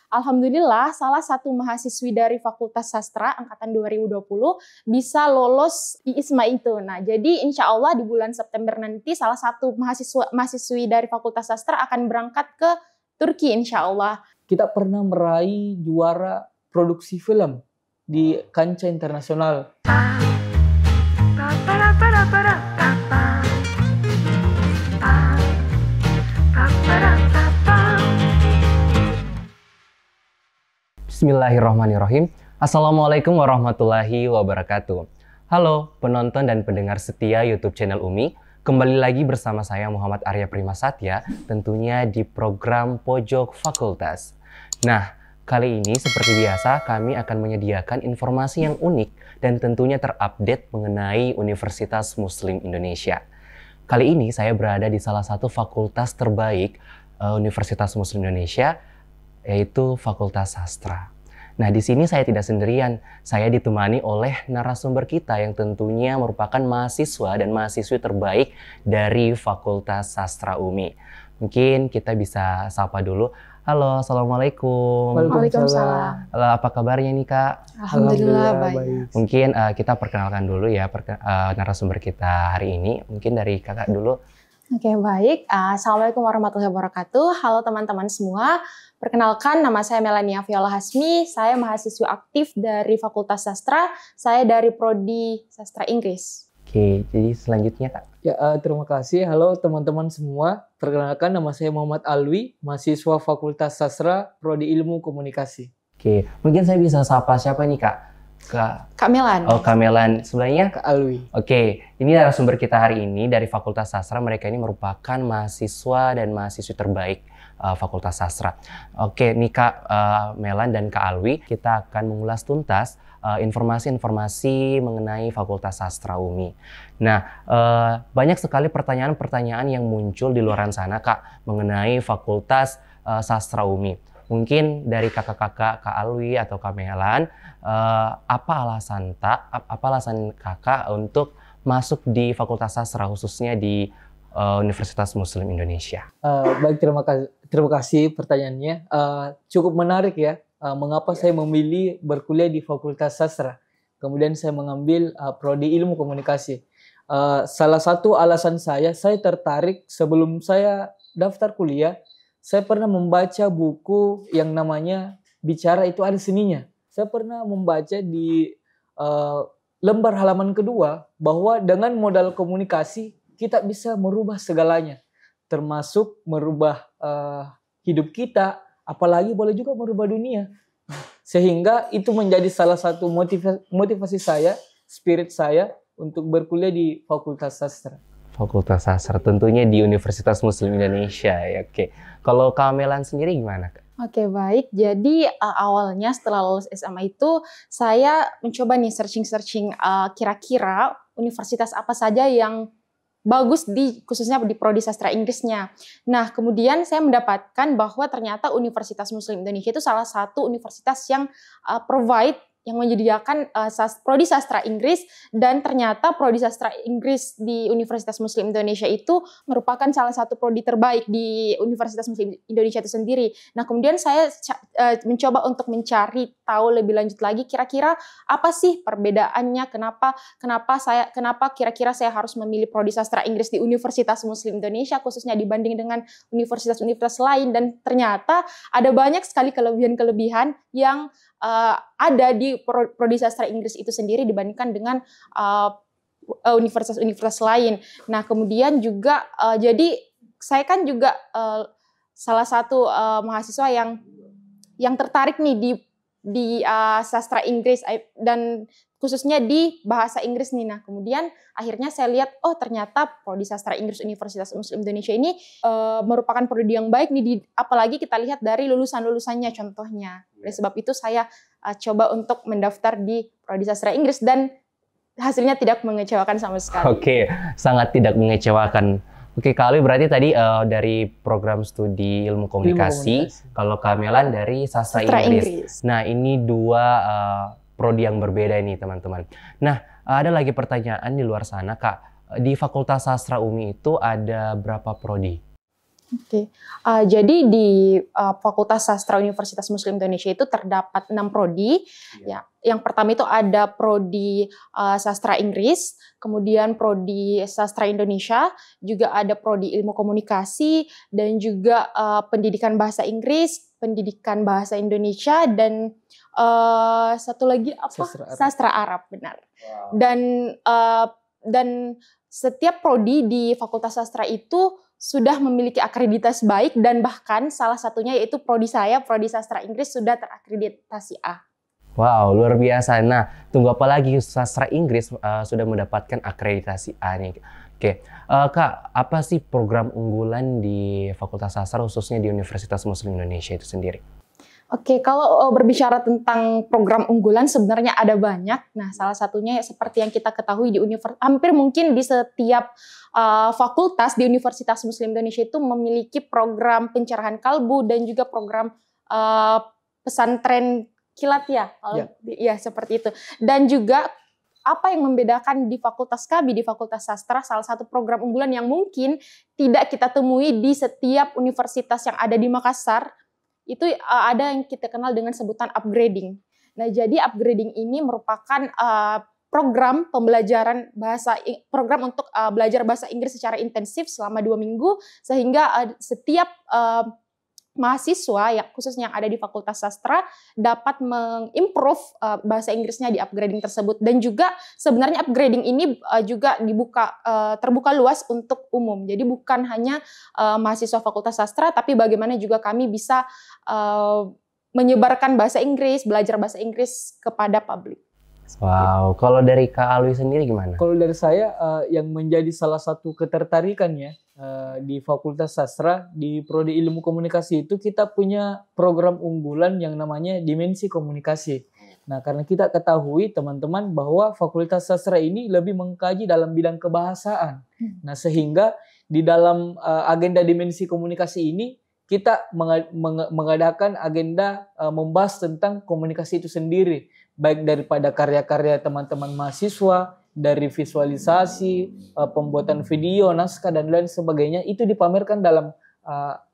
Alhamdulillah salah satu mahasiswi dari Fakultas Sastra angkatan 2020 bisa lolos di ISMA itu. Nah, jadi insya Allah di bulan September nanti salah satu mahasiswi dari Fakultas Sastra akan berangkat ke Turki insya Allah. Kita pernah meraih juara produksi film di kancah internasional. Bismillahirrahmanirrahim. Assalamualaikum warahmatullahi wabarakatuh. Halo penonton dan pendengar setia YouTube channel UMI. Kembali lagi bersama saya Muhammad Arya Primasatya, tentunya di program Pojok Fakultas. Nah, kali ini seperti biasa kami akan menyediakan informasi yang unik dan tentunya terupdate mengenai Universitas Muslim Indonesia. Kali ini saya berada di salah satu fakultas terbaik Universitas Muslim Indonesia, yaitu Fakultas Sastra. Nah, di sini saya tidak sendirian. Saya ditemani oleh narasumber kita yang tentunya merupakan mahasiswa dan mahasiswi terbaik dari Fakultas Sastra UMI. Mungkin kita bisa sapa dulu. Halo, Assalamualaikum. Waalaikumsalam. Halo, apa kabarnya nih, Kak? Alhamdulillah baik. Mungkin kita perkenalkan dulu ya narasumber kita hari ini. Mungkin dari Kakak dulu. Oke, baik. Assalamualaikum warahmatullahi wabarakatuh. Halo teman-teman semua. Perkenalkan, nama saya Melania Viola Hasmi. Saya mahasiswa aktif dari Fakultas Sastra. Saya dari Prodi Sastra Inggris. Oke, jadi selanjutnya Kak. Ya, terima kasih. Halo teman-teman semua. Perkenalkan, nama saya Muhammad Alwi, mahasiswa Fakultas Sastra, Prodi Ilmu Komunikasi. Oke, mungkin saya bisa sapa siapa nih Kak? Kak Melan. Oh, Kak Melan. Sebelahnya Kak Alwi. Oke, ini narasumber kita hari ini dari Fakultas Sastra. Mereka ini merupakan mahasiswa dan mahasiswi terbaik Fakultas Sastra. Oke, nih Kak Melan dan Kak Alwi, kita akan mengulas tuntas informasi-informasi mengenai Fakultas Sastra UMI. Nah, banyak sekali pertanyaan-pertanyaan yang muncul di luar sana Kak mengenai Fakultas Sastra UMI. Mungkin dari kakak-kakak Kak Alwi atau Kak Melan, apa alasan kakak untuk masuk di Fakultas Sastra khususnya di Universitas Muslim Indonesia? Baik, terima kasih pertanyaannya. Cukup menarik ya. Mengapa saya memilih berkuliah di Fakultas Sastra? Kemudian saya mengambil Prodi Ilmu Komunikasi. Salah satu alasan saya tertarik sebelum saya daftar kuliah. Saya pernah membaca buku yang namanya Bicara Itu Ada Seninya. Saya pernah membaca di lembar halaman kedua bahwa dengan modal komunikasi kita bisa merubah segalanya. Termasuk merubah hidup kita, apalagi boleh juga merubah dunia. Sehingga itu menjadi salah satu motivasi saya, spirit saya untuk berkuliah di Fakultas Sastra. Fakultas Sastra tentunya di Universitas Muslim Indonesia ya. Oke. Kalau Kak Melan sendiri gimana Kak? Oke, baik. Jadi awalnya setelah lulus SMA itu saya mencoba nih searching kira-kira universitas apa saja yang bagus khususnya di Prodi Sastra Inggrisnya. Nah, kemudian saya mendapatkan bahwa ternyata Universitas Muslim Indonesia itu salah satu universitas yang yang menyediakan Prodi Sastra Inggris, dan ternyata Prodi Sastra Inggris di Universitas Muslim Indonesia itu merupakan salah satu prodi terbaik di Universitas Muslim Indonesia itu sendiri. Nah, kemudian saya mencoba untuk mencari tahu lebih lanjut lagi kira-kira apa sih perbedaannya, kenapa kira-kira saya harus memilih Prodi Sastra Inggris di Universitas Muslim Indonesia khususnya dibanding dengan universitas-universitas lain, dan ternyata ada banyak sekali kelebihan-kelebihan yang ada di Prodi Sastra Inggris itu sendiri dibandingkan dengan universitas-universitas lain. Nah, kemudian juga jadi saya kan juga salah satu mahasiswa yang tertarik nih di sastra Inggris dan khususnya di bahasa Inggris nih. Nah, kemudian akhirnya saya lihat, oh ternyata Prodi Sastra Inggris Universitas Muslim Indonesia ini merupakan prodi yang baik nih, apalagi kita lihat dari lulusan-lulusannya contohnya. Oleh sebab itu saya coba untuk mendaftar di Prodi Sastra Inggris dan hasilnya tidak mengecewakan sama sekali. Oke, sangat tidak mengecewakan. Oke, Kak Alwi berarti tadi dari program studi ilmu komunikasi. Kalau Kak Melan dari Sastra Inggris. Nah, ini dua prodi yang berbeda ini teman-teman. Nah, ada lagi pertanyaan di luar sana Kak. Di Fakultas Sastra UMI itu ada berapa prodi? Oke, jadi di Fakultas Sastra Universitas Muslim Indonesia itu terdapat 6 prodi. Ya, yang pertama itu ada prodi sastra Inggris, kemudian prodi sastra Indonesia, juga ada prodi ilmu komunikasi, dan juga pendidikan bahasa Inggris, pendidikan bahasa Indonesia, dan satu lagi apa? Sastra Arab, benar. Wow. Dan setiap prodi di Fakultas Sastra itu sudah memiliki akreditasi baik, dan bahkan salah satunya yaitu prodi saya, prodi sastra Inggris, sudah terakreditasi A. Wow, luar biasa. Nah, tunggu apa lagi, sastra Inggris sudah mendapatkan akreditasi A nih. Oke, Kak, apa sih program unggulan di Fakultas Sastra khususnya di Universitas Muslim Indonesia itu sendiri? Oke, kalau berbicara tentang program unggulan sebenarnya ada banyak. Nah, salah satunya seperti yang kita ketahui di hampir mungkin di setiap fakultas di Universitas Muslim Indonesia itu memiliki program pencerahan kalbu dan juga program pesantren kilat ya. Ya, seperti itu. Dan juga apa yang membedakan di fakultas kami, di Fakultas Sastra, salah satu program unggulan yang mungkin tidak kita temui di setiap universitas yang ada di Makassar, itu ada yang kita kenal dengan sebutan upgrading. Nah, jadi upgrading ini merupakan program pembelajaran program untuk belajar bahasa Inggris secara intensif selama 2 minggu, sehingga setiap mahasiswa yang khususnya yang ada di Fakultas Sastra dapat mengimprove bahasa Inggrisnya di upgrading tersebut. Dan juga sebenarnya upgrading ini juga terbuka luas untuk umum. Jadi bukan hanya mahasiswa Fakultas Sastra, tapi bagaimana juga kami bisa menyebarkan bahasa Inggris, belajar bahasa Inggris kepada publik. Wow, kalau dari Kak Alwi sendiri gimana? Kalau dari saya yang menjadi salah satu ketertarikannya di Fakultas Sastra di Prodi Ilmu Komunikasi itu kita punya program unggulan yang namanya Dimensi Komunikasi. Nah, karena kita ketahui teman-teman bahwa Fakultas Sastra ini lebih mengkaji dalam bidang kebahasaan. Nah, sehingga di dalam agenda Dimensi Komunikasi ini kita mengadakan agenda membahas tentang komunikasi itu sendiri, baik daripada karya-karya teman-teman mahasiswa, dari visualisasi, pembuatan video, naskah, dan lain sebagainya, itu dipamerkan dalam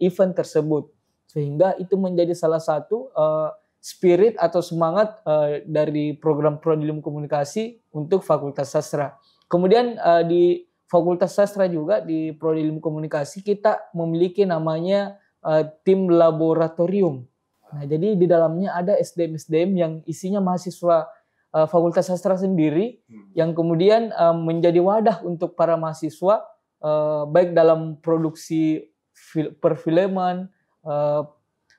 event tersebut. Sehingga itu menjadi salah satu spirit atau semangat dari program Prodi Ilmu Komunikasi untuk Fakultas Sastra. Kemudian di Fakultas Sastra juga, di Prodi Ilmu Komunikasi, kita memiliki namanya tim laboratorium. Nah, jadi di dalamnya ada SDM-SDM yang isinya mahasiswa Fakultas Sastra sendiri, yang kemudian menjadi wadah untuk para mahasiswa, baik dalam produksi perfilman,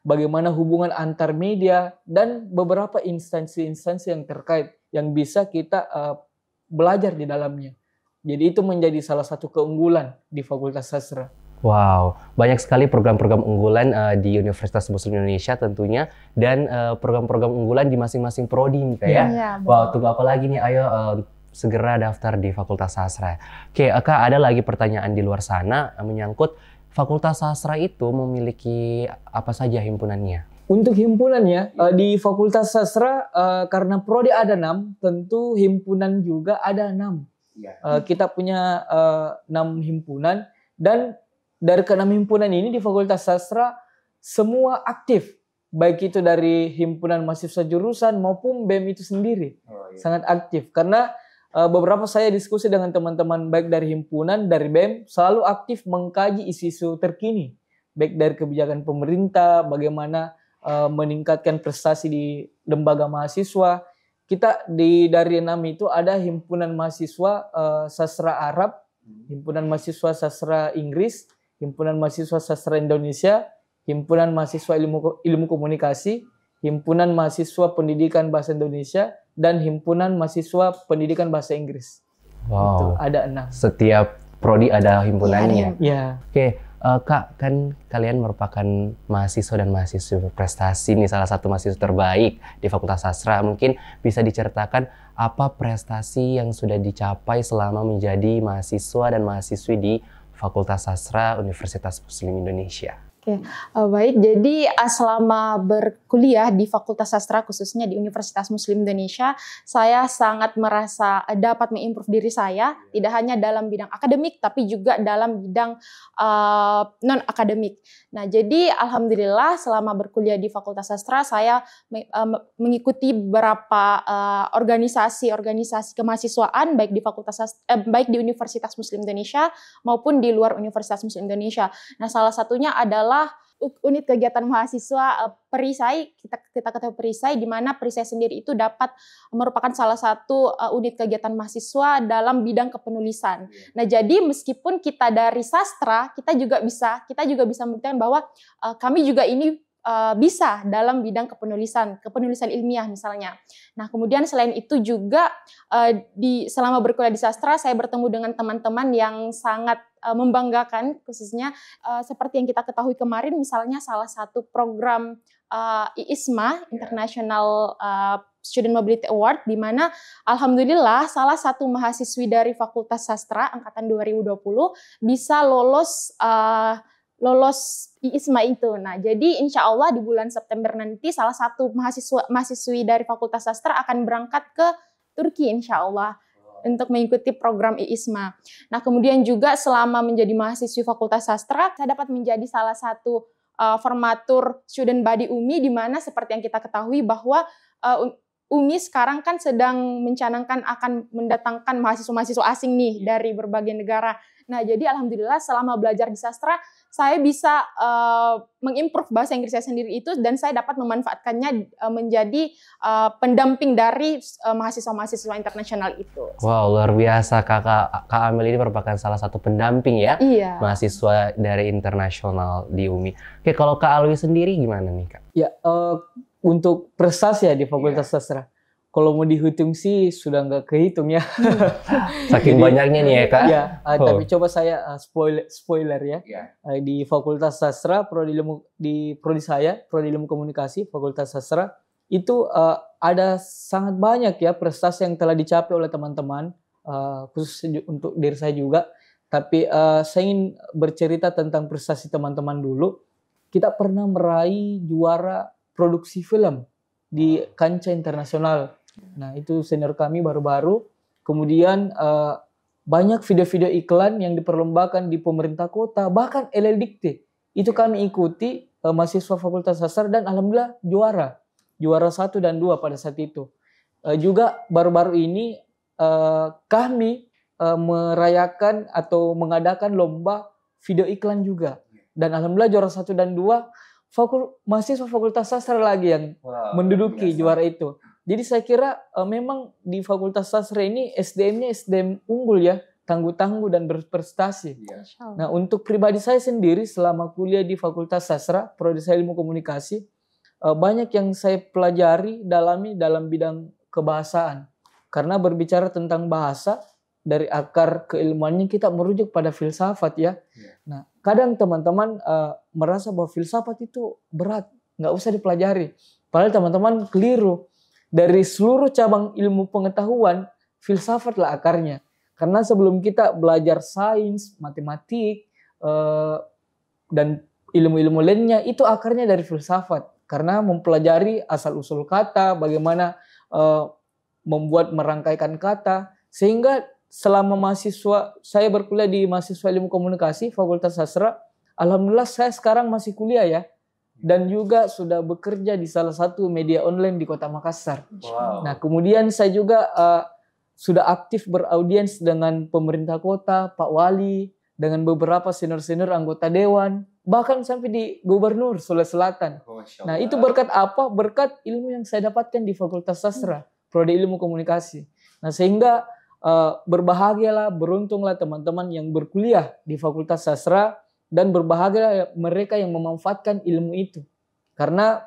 bagaimana hubungan antar media, dan beberapa instansi-instansi yang terkait, yang bisa kita belajar di dalamnya. Jadi itu menjadi salah satu keunggulan di Fakultas Sastra. Wow, banyak sekali program-program unggulan di Universitas Muslim Indonesia tentunya, dan program-program unggulan di masing-masing prodi nih Kak ya. Wow, tunggu apa lagi nih, ayo segera daftar di Fakultas Sastra. Oke, Kak, ada lagi pertanyaan di luar sana menyangkut Fakultas Sastra itu memiliki apa saja himpunannya? Untuk himpunannya, di Fakultas Sastra karena prodi ada 6, tentu himpunan juga ada 6. Kita punya 6 himpunan, dan dari ke-6 himpunan ini di Fakultas Sastra semua aktif, baik itu dari himpunan mahasiswa jurusan maupun BEM itu sendiri. Sangat aktif, karena beberapa saya diskusi dengan teman-teman baik dari himpunan, dari BEM, selalu aktif mengkaji isu-isu terkini, baik dari kebijakan pemerintah, bagaimana meningkatkan prestasi di lembaga mahasiswa. Kita dari 6 itu ada himpunan mahasiswa sastra Arab, himpunan mahasiswa sastra Inggris, himpunan mahasiswa sastra Indonesia, himpunan mahasiswa ilmu komunikasi, himpunan mahasiswa pendidikan bahasa Indonesia, dan himpunan mahasiswa pendidikan bahasa Inggris. Wow. Itu ada 6. Setiap prodi ada himpunannya. Ya. Oke, Kak, kan kalian merupakan mahasiswa dan mahasiswa berprestasi nih, salah satu mahasiswa terbaik di Fakultas Sastra. Mungkin bisa diceritakan apa prestasi yang sudah dicapai selama menjadi mahasiswa dan mahasiswi di Fakultas Sastra Universitas Muslim Indonesia. Oke, baik. Jadi selama berkuliah di Fakultas Sastra, khususnya di Universitas Muslim Indonesia, saya sangat merasa dapat mengimprove diri saya, tidak hanya dalam bidang akademik, tapi juga dalam bidang non-akademik. Nah, jadi alhamdulillah selama berkuliah di Fakultas Sastra, saya mengikuti beberapa organisasi kemahasiswaan, baik di baik di Universitas Muslim Indonesia maupun di luar Universitas Muslim Indonesia. Nah, salah satunya adalah unit kegiatan mahasiswa perisai, kita ketahui perisai, di mana perisai sendiri itu dapat merupakan salah satu unit kegiatan mahasiswa dalam bidang kepenulisan. Nah, jadi meskipun kita dari sastra, kita juga bisa membuktikan bahwa kami juga ini bisa dalam bidang kepenulisan ilmiah misalnya. Nah, kemudian selain itu juga selama berkuliah di sastra, saya bertemu dengan teman-teman yang sangat membanggakan, khususnya seperti yang kita ketahui kemarin, misalnya salah satu program IISMA, International Student Mobility Award, di mana alhamdulillah salah satu mahasiswi dari Fakultas Sastra angkatan 2020 bisa lolos IISMA itu. Nah, jadi insya Allah di bulan September nanti salah satu mahasiswi dari Fakultas Sastra akan berangkat ke Turki insya Allah untuk mengikuti program IISMA. Nah, kemudian juga selama menjadi mahasiswi Fakultas Sastra, saya dapat menjadi salah satu formatur student body UMI, di mana seperti yang kita ketahui bahwa UMI sekarang kan sedang mencanangkan akan mendatangkan mahasiswa-mahasiswa asing nih dari berbagai negara. Nah, jadi alhamdulillah selama belajar di sastra, saya bisa mengimprove bahasa Inggris saya sendiri itu, dan saya dapat memanfaatkannya menjadi pendamping dari mahasiswa-mahasiswa internasional itu. Wow, luar biasa. Kak Amel ini merupakan salah satu pendamping ya, iya, mahasiswa dari internasional di UMI. Oke, kalau Kak Alwi sendiri gimana nih, Kak? Ya, untuk prestasi ya di Fakultas Sastra, kalau mau dihitung sih sudah nggak kehitung ya. Saking banyaknya nih ya, Kak. Ya, tapi coba saya spoiler ya. Di Fakultas Sastra, prodi saya, Prodi Ilmu Komunikasi, Fakultas Sastra, itu ada sangat banyak ya prestasi yang telah dicapai oleh teman-teman, khusus untuk diri saya juga. Tapi saya ingin bercerita tentang prestasi teman-teman dulu. Kita pernah meraih juara produksi film di kancah internasional. Nah, itu senior kami baru-baru. Kemudian banyak video-video iklan yang diperlombakan di pemerintah kota, bahkan LLDikti. Itu kami ikuti mahasiswa Fakultas Sastra, dan alhamdulillah juara 1 dan 2 pada saat itu. Juga baru-baru ini kami merayakan atau mengadakan lomba video iklan juga. Dan alhamdulillah juara 1 dan 2 mahasiswa Fakultas Sastra lagi yang menduduki juara itu. Jadi saya kira memang di Fakultas Sastra ini SDM-nya SDM unggul ya, tangguh-tangguh dan berprestasi. Nah, untuk pribadi saya sendiri selama kuliah di Fakultas Sastra, Prodi saya Ilmu Komunikasi, banyak yang saya pelajari, dalami dalam bidang kebahasaan. Karena berbicara tentang bahasa, dari akar keilmuannya kita merujuk pada filsafat ya. Nah, kadang teman-teman merasa bahwa filsafat itu berat, nggak usah dipelajari. Padahal teman-teman keliru. Dari seluruh cabang ilmu pengetahuan, filsafatlah akarnya. Karena sebelum kita belajar sains, matematik, dan ilmu-ilmu lainnya, itu akarnya dari filsafat. Karena mempelajari asal-usul kata, bagaimana membuat merangkaikan kata. Sehingga selama saya berkuliah di mahasiswa ilmu komunikasi, Fakultas Sastra, alhamdulillah saya sekarang masih kuliah ya. Dan juga sudah bekerja di salah satu media online di Kota Makassar. Nah, kemudian saya juga sudah aktif beraudiens dengan pemerintah kota, Pak Wali, dengan beberapa senior-senior anggota dewan, bahkan sampai di Gubernur Sulawesi Selatan. Nah, itu berkat apa? Berkat ilmu yang saya dapatkan di Fakultas Sastra, Prodi Ilmu Komunikasi. Nah, sehingga berbahagialah, beruntunglah teman-teman yang berkuliah di Fakultas Sastra, dan berbahagia mereka yang memanfaatkan ilmu itu. Karena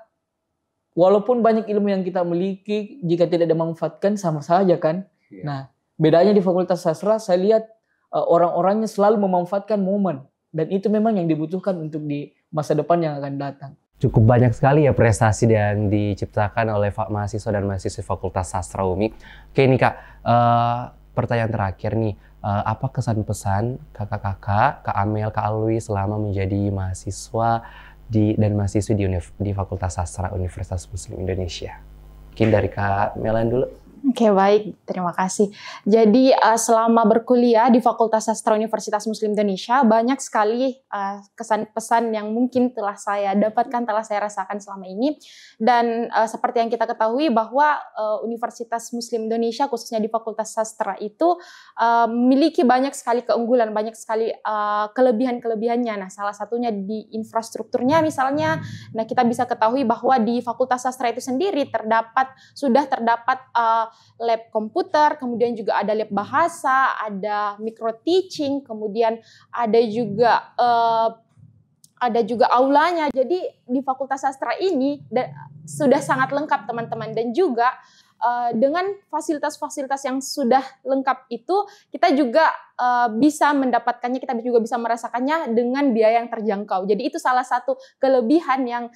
walaupun banyak ilmu yang kita miliki, jika tidak dimanfaatkan sama saja kan. Nah, bedanya di Fakultas Sastra, saya lihat orang-orangnya selalu memanfaatkan momen. Dan itu memang yang dibutuhkan untuk di masa depan yang akan datang. Cukup banyak sekali ya prestasi yang diciptakan oleh mahasiswa dan mahasiswa Fakultas Sastra UMI. Oke nih Kak, pertanyaan terakhir nih. Apa kesan-pesan kakak-kakak, Kak Amel, Kak Alwi selama menjadi mahasiswa dan mahasiswi di Fakultas Sastra Universitas Muslim Indonesia? Mungkin dari Kak Melan dulu. Oke, baik. Terima kasih. Jadi selama berkuliah di Fakultas Sastra Universitas Muslim Indonesia, banyak sekali kesan-pesan yang mungkin telah saya dapatkan, telah saya rasakan selama ini. Dan seperti yang kita ketahui bahwa Universitas Muslim Indonesia, khususnya di Fakultas Sastra itu memiliki banyak sekali keunggulan, banyak sekali kelebihan-kelebihannya. Nah, salah satunya di infrastrukturnya misalnya. Nah, kita bisa ketahui bahwa di Fakultas Sastra itu sendiri sudah terdapat lab komputer, kemudian juga ada lab bahasa, ada micro teaching, kemudian ada juga aulanya. Jadi di Fakultas Sastra ini sudah sangat lengkap teman-teman, dan juga dengan fasilitas-fasilitas yang sudah lengkap itu kita juga bisa mendapatkannya, kita juga bisa merasakannya dengan biaya yang terjangkau. Jadi itu salah satu kelebihan yang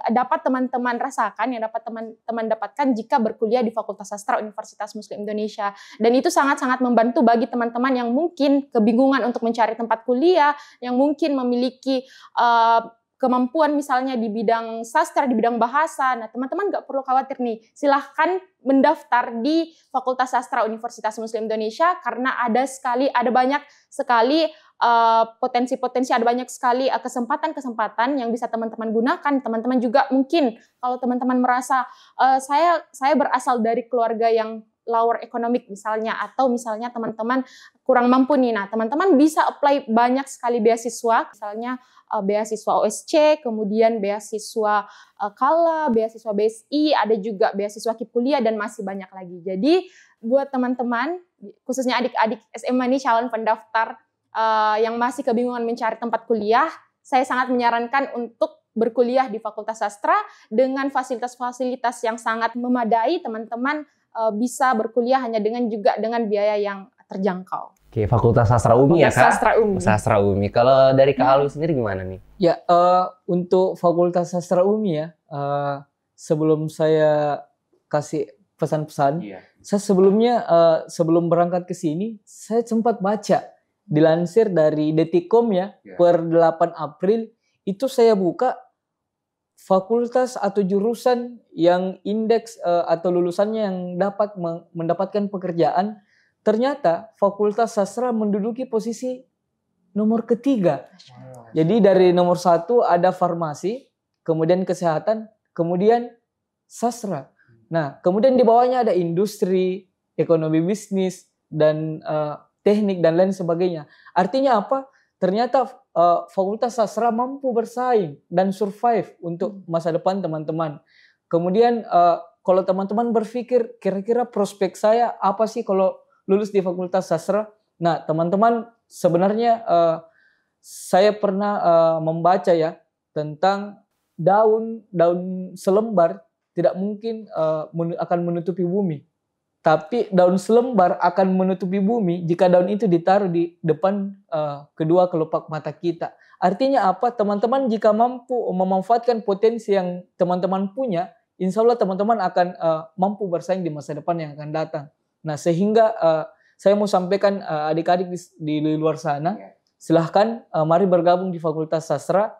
dapat teman-teman rasakan, yang dapat teman-teman dapatkan jika berkuliah di Fakultas Sastra Universitas Muslim Indonesia. Dan itu sangat-sangat membantu bagi teman-teman yang mungkin kebingungan untuk mencari tempat kuliah, yang mungkin memiliki kemampuan misalnya di bidang sastra, di bidang bahasa. Nah, teman-teman nggak perlu khawatir nih. Silahkan mendaftar di Fakultas Sastra Universitas Muslim Indonesia karena ada banyak sekali potensi-potensi, ada banyak sekali kesempatan-kesempatan yang bisa teman-teman gunakan. Teman-teman juga mungkin kalau teman-teman merasa saya berasal dari keluarga yang lower economic misalnya, atau misalnya teman-teman kurang mampu nih. Nah, teman-teman bisa apply banyak sekali beasiswa, misalnya beasiswa OSC, kemudian beasiswa KALA, beasiswa BSI, ada juga beasiswa KIP kuliah, dan masih banyak lagi. Jadi buat teman-teman, khususnya adik-adik SMA nih, calon pendaftar yang masih kebingungan mencari tempat kuliah, saya sangat menyarankan untuk berkuliah di Fakultas Sastra dengan fasilitas-fasilitas yang sangat memadai. Teman-teman bisa berkuliah hanya dengan biaya yang terjangkau. Oke, Fakultas Sastra UMI ya, Kak? Sastra UMI. Sastra UMI. Kalau dari Kak Alu sendiri gimana nih? Ya, untuk Fakultas Sastra UMI ya, sebelum saya kasih pesan-pesan, saya sebelumnya sebelum berangkat ke sini, saya sempat baca, dilansir dari Detikcom ya, per 8 April, itu saya buka fakultas atau jurusan yang indeks atau lulusannya yang dapat mendapatkan pekerjaan. Ternyata Fakultas Sastra menduduki posisi nomor ketiga. Jadi dari nomor 1 ada farmasi, kemudian kesehatan, kemudian sastra. Nah, kemudian di bawahnya ada industri, ekonomi bisnis, dan teknik, dan lain sebagainya. Artinya apa? Ternyata Fakultas Sastra mampu bersaing dan survive untuk masa depan teman-teman. Kemudian kalau teman-teman berpikir, kira-kira prospek saya apa sih kalau lulus di Fakultas Sastra? Nah, teman-teman, sebenarnya saya pernah membaca ya tentang daun selembar tidak mungkin akan menutupi bumi. Tapi daun selembar akan menutupi bumi jika daun itu ditaruh di depan kedua kelopak mata kita. Artinya apa? Teman-teman jika mampu memanfaatkan potensi yang teman-teman punya, insya Allah teman-teman akan mampu bersaing di masa depan yang akan datang. Nah, sehingga saya mau sampaikan adik-adik di luar sana, silahkan mari bergabung di Fakultas Sastra,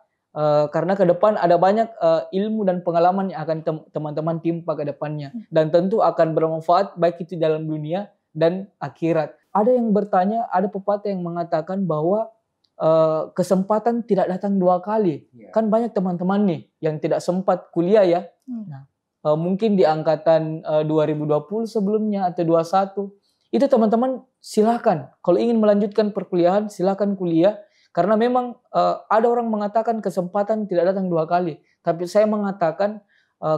karena ke depan ada banyak ilmu dan pengalaman yang akan teman-teman timpa ke depannya. Dan tentu akan bermanfaat baik itu dalam dunia dan akhirat. Ada yang bertanya, ada pepatah yang mengatakan bahwa kesempatan tidak datang 2 kali. Kan banyak teman-teman nih yang tidak sempat kuliah ya. Nah, mungkin di angkatan 2020 sebelumnya atau 21, itu teman-teman silakan. Kalau ingin melanjutkan perkuliahan, silakan kuliah. Karena memang ada orang mengatakan kesempatan tidak datang 2 kali. Tapi saya mengatakan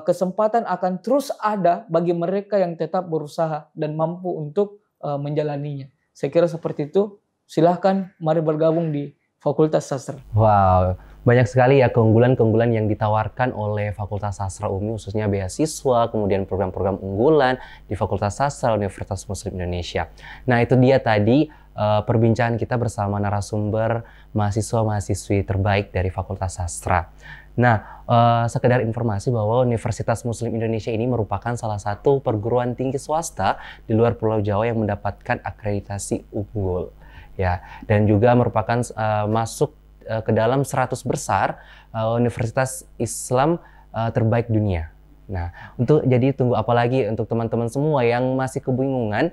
kesempatan akan terus ada bagi mereka yang tetap berusaha dan mampu untuk menjalaninya. Saya kira seperti itu. Silahkan mari bergabung di Fakultas Sastra. Wow, banyak sekali ya keunggulan-keunggulan yang ditawarkan oleh Fakultas Sastra UMI, khususnya beasiswa, kemudian program-program unggulan di Fakultas Sastra Universitas Muslim Indonesia. Nah, itu dia tadi perbincangan kita bersama narasumber mahasiswa-mahasiswi terbaik dari Fakultas Sastra. Nah, sekedar informasi bahwa Universitas Muslim Indonesia ini merupakan salah satu perguruan tinggi swasta di luar Pulau Jawa yang mendapatkan akreditasi unggul. Ya, dan juga merupakan masuk ke dalam 100 besar universitas Islam terbaik dunia. Nah, jadi tunggu apa lagi untuk teman-teman semua yang masih kebingungan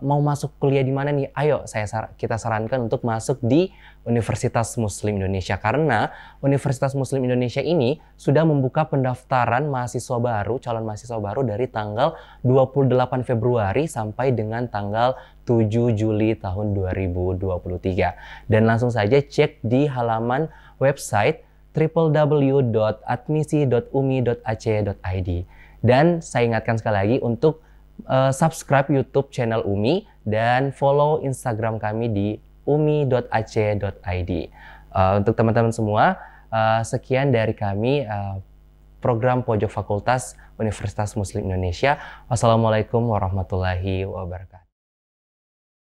mau masuk kuliah di mana nih? Ayo kita sarankan untuk masuk di Universitas Muslim Indonesia, karena Universitas Muslim Indonesia ini sudah membuka pendaftaran mahasiswa baru, calon mahasiswa baru dari tanggal 28 Februari sampai dengan tanggal 7 Juli tahun 2023. Dan langsung saja cek di halaman website www.admisi.umi.ac.id. Dan saya ingatkan sekali lagi untuk subscribe YouTube channel UMI dan follow Instagram kami di umi.ac.id. Untuk teman-teman semua, sekian dari kami program Pojok Fakultas Universitas Muslim Indonesia. Wassalamualaikum warahmatullahi wabarakatuh.